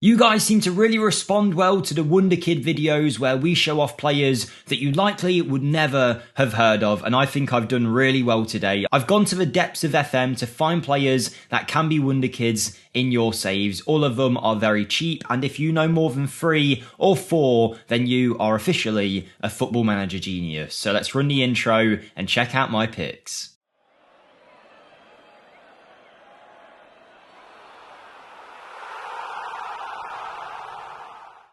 You guys seem to really respond well to the Wonderkid videos where we show off players that you likely would never have heard of, and I think I've done really well today. I've gone to the depths of FM to find players that can be Wonderkids in your saves. All of them are very cheap, and if you know more than 3 or 4, then you are officially a Football Manager genius. So let's run the intro and check out my picks.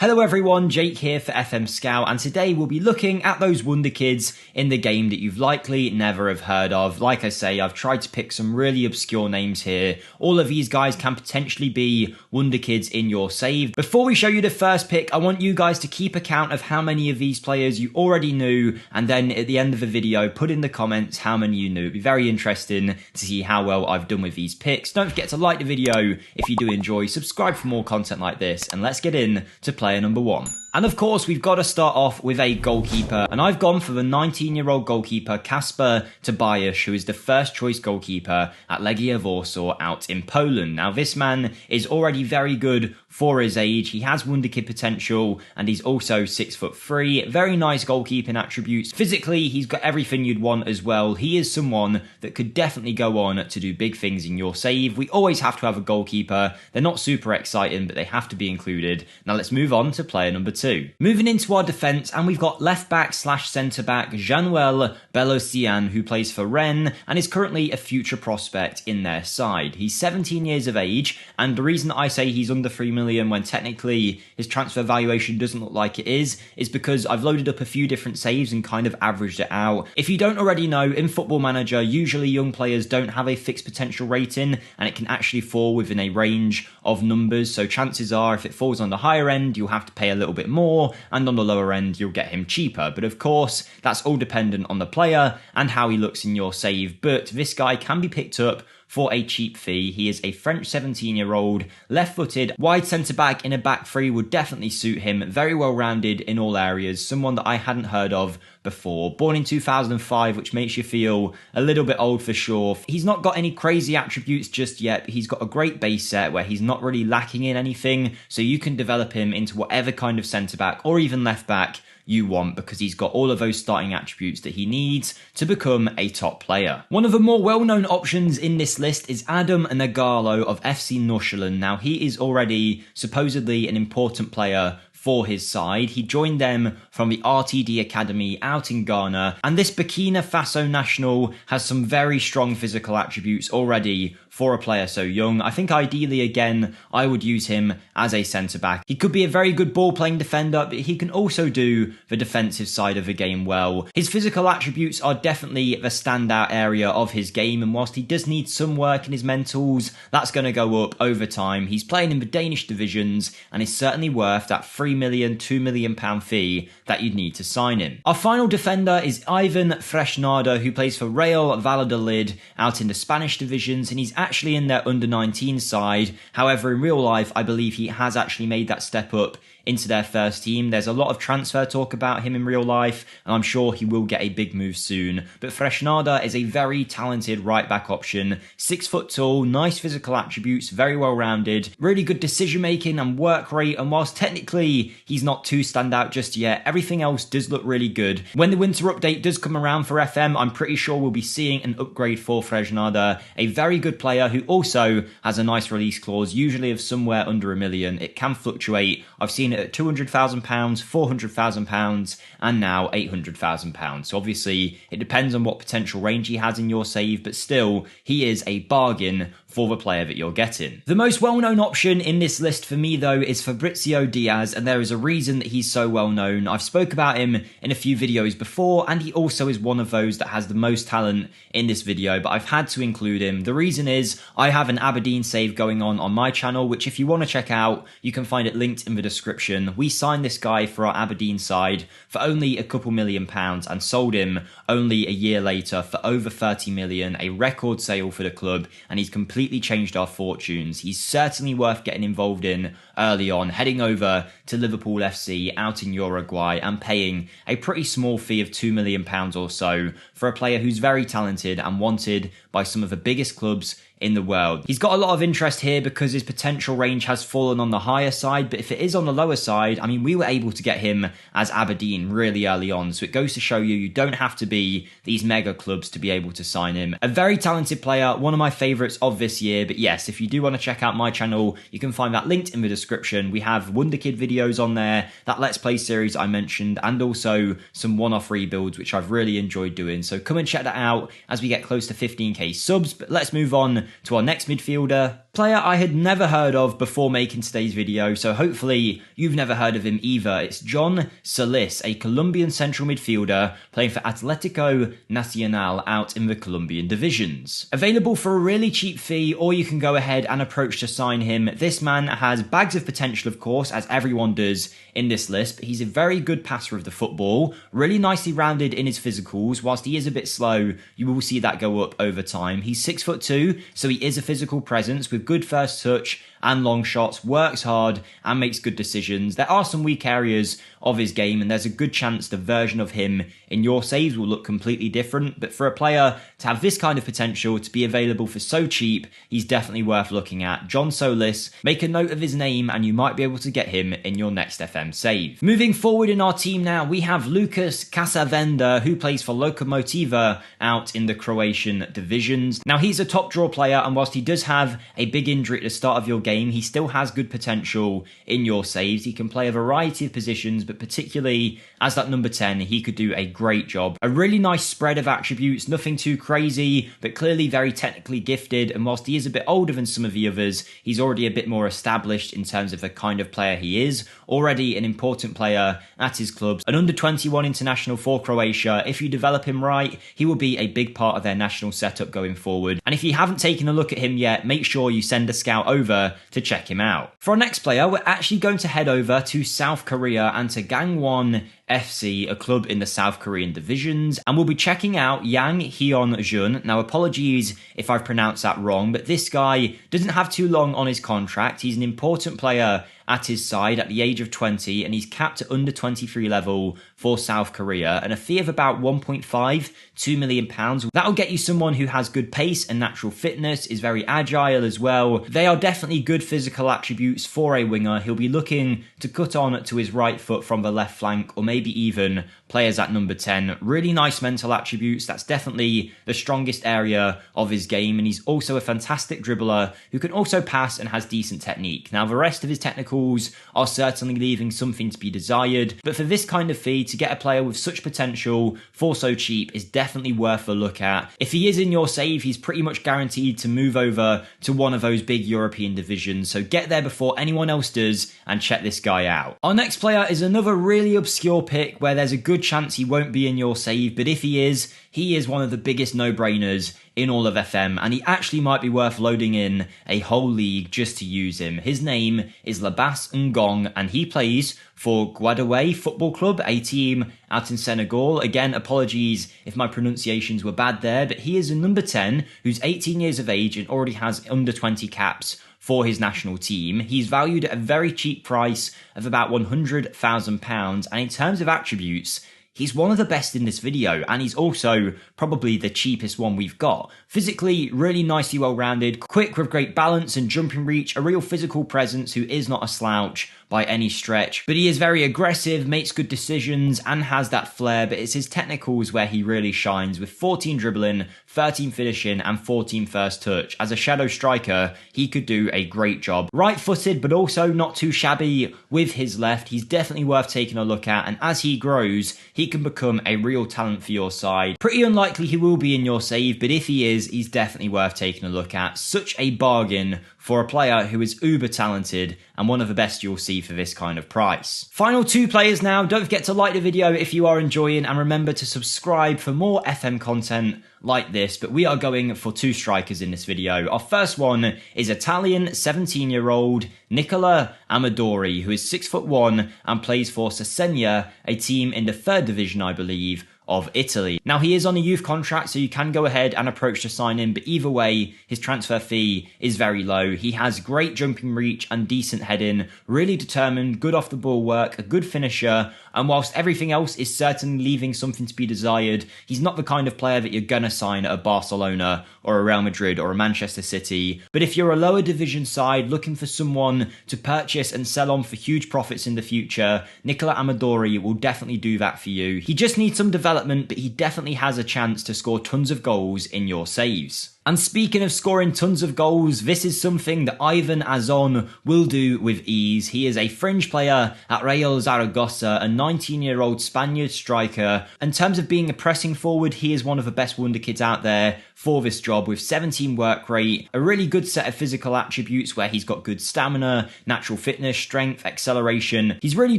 Hello everyone, Jake here for FMSCOUT, and today we'll be looking at those Wonderkids in the game that you've likely never have heard of. Like I say, I've tried to pick some really obscure names here. All of these guys can potentially be Wonderkids in your save. Before we show you the first pick, I want you guys to keep account of how many of these players you already knew, and then at the end of the video, put in the comments how many you knew. It'd be very interesting to see how well I've done with these picks. Don't forget to like the video if you do enjoy, subscribe for more content like this, and let's get in to player number 1. And of course, we've got to start off with a goalkeeper, and I've gone for the 19-year-old goalkeeper Kasper Tobiasz, who is the first choice goalkeeper at Legia Warsaw out in Poland. Now, this man is already very good for his age. He has Wonderkid potential, and he's also 6'3". Very nice goalkeeping attributes. Physically, he's got everything you'd want as well. He is someone that could definitely go on to do big things in your save. We always have to have a goalkeeper. They're not super exciting, but they have to be included. Now let's move on to player number 2. Moving into our defence, and we've got left back / centre back Januel Belosian, who plays for Rennes and is currently a future prospect in their side. He's 17 years of age, and the reason I say he's under 3 million when technically his transfer valuation doesn't look like it is because I've loaded up a few different saves and kind of averaged it out. If you don't already know, in Football Manager, usually young players don't have a fixed potential rating, and it can actually fall within a range of numbers. So chances are, if it falls on the higher end, you'll have to pay a little bit more, and on the lower end you'll get him cheaper. But of course, that's all dependent on the player and how he looks in your save. But this guy can be picked up for a cheap fee. He is a French 17-year-old, left-footed, wide centre-back in a back three would definitely suit him. Very well-rounded in all areas, someone that I hadn't heard of before. Born in 2005, which makes you feel a little bit old for sure. He's not got any crazy attributes just yet, but he's got a great base set where he's not really lacking in anything, so you can develop him into whatever kind of centre-back or even left-back you want, because he's got all of those starting attributes that he needs to become a top player. One of the more well-known options in this list is Adam Nagalo of FC Nordsjælland. Now, he is already supposedly an important player for his side. He joined them from the RTD Academy out in Ghana, and this Burkina Faso national has some very strong physical attributes already for a player so young. I think ideally, again, I would use him as a centre-back. He could be a very good ball-playing defender, but he can also do the defensive side of the game well. His physical attributes are definitely the standout area of his game, and whilst he does need some work in his mentals, that's going to go up over time. He's playing in the Danish divisions, and is certainly worth that 3 million, £2 million fee that you'd need to sign him. Our final defender is Ivan Freshnada, who plays for Real Valladolid out in the Spanish divisions, and he's actually in their under-19 side. However, in real life, I believe he has actually made that step up into their first team. There's a lot of transfer talk about him in real life, and I'm sure he will get a big move soon. But Freshnada is a very talented right-back option. 6 foot tall, nice physical attributes, very well-rounded, really good decision-making and work rate, and whilst technically he's not too standout just yet, everything else does look really good. When the winter update does come around for FM, I'm pretty sure we'll be seeing an upgrade for Freshnada, a very good player who also has a nice release clause, usually of somewhere under £1 million. It can fluctuate. I've seen it at £200,000, £400,000, and now £800,000. So obviously, it depends on what potential range he has in your save, but still, he is a bargain for the player that you're getting. The most well-known option in this list for me, though, is Fabrizio Diaz, and there is a reason that he's so well-known. I've spoke about him in a few videos before, and he also is one of those that has the most talent in this video, but I've had to include him. The reason is I have an Aberdeen save going on my channel, which if you want to check out, you can find it linked in the description. We signed this guy for our Aberdeen side for only a couple £1 million and sold him only a year later for over 30 million, a record sale for the club, and he's completely changed our fortunes. He's certainly worth getting involved in early on, heading over to Liverpool FC out in Uruguay and paying a pretty small fee of £2 million or so for a player who's very talented and wanted by some of the biggest clubs in the world. He's got a lot of interest here because his potential range has fallen on the higher side, but if it is on the lower side, I mean, we were able to get him as Aberdeen really early on, so it goes to show you don't have to be these mega clubs to be able to sign him. A very talented player, one of my favourites of this year, but yes, if you do want to check out my channel, you can find that linked in the description. We have Wonderkid videos on there, that Let's Play series I mentioned, and also some one-off rebuilds, which I've really enjoyed doing, so come and check that out as we get close to 15k subs. But let's move on to our next midfielder, player I had never heard of before making today's video, so hopefully you've never heard of him either. It's John Solis, a Colombian central midfielder playing for Atlético Nacional out in the Colombian divisions. Available for a really cheap fee, or you can go ahead and approach to sign him. This man has bags of potential, of course, as everyone does in this list, but he's a very good passer of the football, really nicely rounded in his physicals. Whilst he is a bit slow, you will see that go up over time. He's 6'2", so he is a physical presence with good first touch and long shots, works hard and makes good decisions. There are some weak areas of his game, and there's a good chance the version of him in your saves will look completely different, but for a player to have this kind of potential, to be available for so cheap, he's definitely worth looking at. John Solis, make a note of his name and you might be able to get him in your next FM save. Moving forward in our team now, we have Lucas Casavenda, who plays for Lokomotiva out in the Croatian divisions. Now, he's a top draw player, and whilst he does have a big injury at the start of your game, he still has good potential in your saves. He can play a variety of positions, but particularly as that number 10, he could do a great job. A really nice spread of attributes, nothing too crazy, but clearly very technically gifted, and whilst he is a bit older than some of the others, he's already a bit more established in terms of the kind of player he is, already an important player at his clubs. An under-21 international for Croatia. If you develop him right, he will be a big part of their national setup going forward, and if you haven't taken a look at him yet, make sure you send a scout over to check him out. For our next player, we're actually going to head over to South Korea and to Gangwon FC, a club in the South Korean divisions, and we'll be checking out Yang Hyun-jun. Now, apologies if I've pronounced that wrong, but this guy doesn't have too long on his contract. He's an important player at his side at the age of 20, and he's capped at under 23 level for South Korea, and a fee of about £1.5–2 million. That'll get you someone who has good pace and natural fitness, is very agile as well. They are definitely good physical attributes for a winger. He'll be looking to cut on to his right foot from the left flank, or maybe even players at number 10. Really nice mental attributes. That's definitely the strongest area of his game, and he's also a fantastic dribbler who can also pass and has decent technique. Now, the rest of his technicals are certainly leaving something to be desired, but for this kind of fee, to get a player with such potential for so cheap is definitely worth a look at. If he is in your save, he's pretty much guaranteed to move over to one of those big European divisions, so get there before anyone else does and check this guy out. Our next player is another really obscure pick where there's a good chance he won't be in your save, but if he is one of the biggest no-brainers in all of FM, and he actually might be worth loading in a whole league just to use him. His name is Labas Ngong, and he plays for Guadaway Football Club, a team out in Senegal. Again, apologies if my pronunciations were bad there, but he is a number 10 who's 18 years of age and already has under 20 caps for his national team. He's valued at a very cheap price of about £100,000, and in terms of attributes, he's one of the best in this video, and he's also probably the cheapest one we've got. Physically, really nicely well-rounded, quick with great balance and jumping reach, a real physical presence who is not a slouch by any stretch, but he is very aggressive, makes good decisions, and has that flair, but it's his technicals where he really shines, with 14 dribbling, 13 finishing, and 14 first touch. As a shadow striker, he could do a great job. Right-footed, but also not too shabby with his left. He's definitely worth taking a look at, and as he grows, he can become a real talent for your side. Pretty unlikely he will be in your save, but if he is, he's definitely worth taking a look at. Such a bargain for a player who is uber talented and one of the best you'll see for this kind of price. Final two players now. Don't forget to like the video if you are enjoying, and remember to subscribe for more FM content like this, but we are going for two strikers in this video. Our first one is Italian 17-year-old Nicola Amadori, who is 6'1" and plays for Cesena, a team in the 3rd division, I believe, of Italy. Now, he is on a youth contract, so you can go ahead and approach to sign him, but either way, his transfer fee is very low. He has great jumping reach and decent heading, really determined, good off the ball work, a good finisher, and whilst everything else is certainly leaving something to be desired, he's not the kind of player that you're gonna sign at a Barcelona or a Real Madrid or a Manchester City. But if you're a lower division side looking for someone to purchase and sell on for huge profits in the future, Nicola Amadori will definitely do that for you. He just needs some development, but he definitely has a chance to score tons of goals in your saves. And speaking of scoring tons of goals, this is something that Ivan Azon will do with ease. He is a fringe player at Real Zaragoza, a 19-year-old Spaniard striker. In terms of being a pressing forward, he is one of the best Wonderkids out there for this job, with 17 work rate, a really good set of physical attributes where he's got good stamina, natural fitness, strength, acceleration. He's really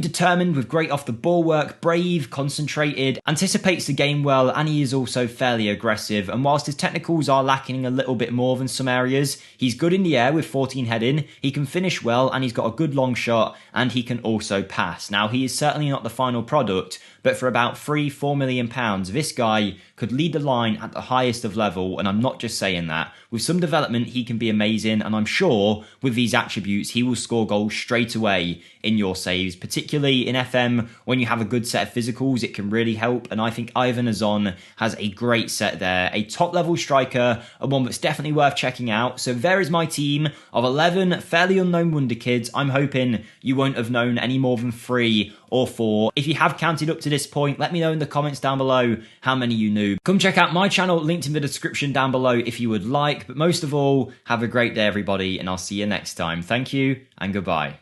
determined with great off the ball work, brave, concentrated, anticipates the game well, and he is also fairly aggressive. And whilst his technicals are lacking a little bit more than some areas, he's good in the air with 14 heading, he can finish well, and he's got a good long shot, and he can also pass. Now, he is certainly not the final product, but for about £3-4 million, this guy could lead the line at the highest of level, and I'm not just saying that. With some development, he can be amazing, and I'm sure with these attributes, he will score goals straight away in your saves, particularly in FM. When you have a good set of physicals, it can really help, and I think Ivan Azon has a great set there. A top-level striker, and one that's definitely worth checking out. So there is my team of 11 fairly unknown Wonderkids. I'm hoping you won't have known any more than 3 or 4. If you have counted up to this point, let me know in the comments down below how many you knew. Come check out my channel, linked in the description down below if you would like. But most of all, have a great day, everybody, and I'll see you next time. Thank you, and goodbye.